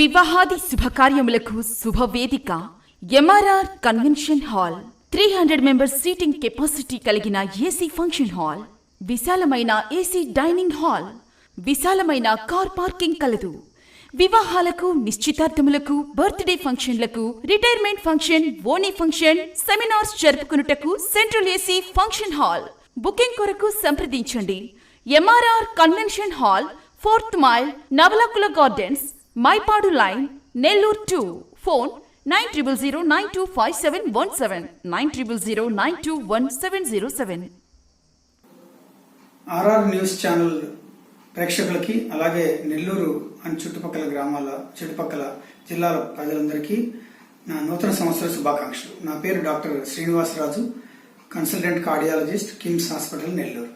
వివాహాది శుభకార్యములకు శుభవేదిక MRR convention hall. 300 members seating capacity కలిగిన ఏసీ ఫంక్షన్ హాల్, విశాలమైన ఏసీ డైనింగ్ హాల్, విశాలమైన కార్ పార్కింగ్ కలదు. వివాహాలకు, నిశ్చితార్థములకు, బర్త్డే ఫంక్షన్లకు, రిటైర్మెంట్ ఫంక్షన్, ఓనీ ఫంక్షన్, సెమినార్స్ జరుపుకున్నటకు central AC function hall. Booking కొరకు సంప్రదించండి. MRR convention hall, 4th mile, Navalakula gardens, Mypadu line, Nellore 2. Phone 9009257117 9009211707. RR news channel ప్రేక్షకులకి, అలాగే నెల్లూరు అని చుట్టుపక్కల జిల్లాల ప్రజలందరికీ నా నూతన సంవత్సర శుభాకాంక్షలు. నా పేరు doctor Srinivasaraju, consultant cardiologist, KIMS hospital, Nellore.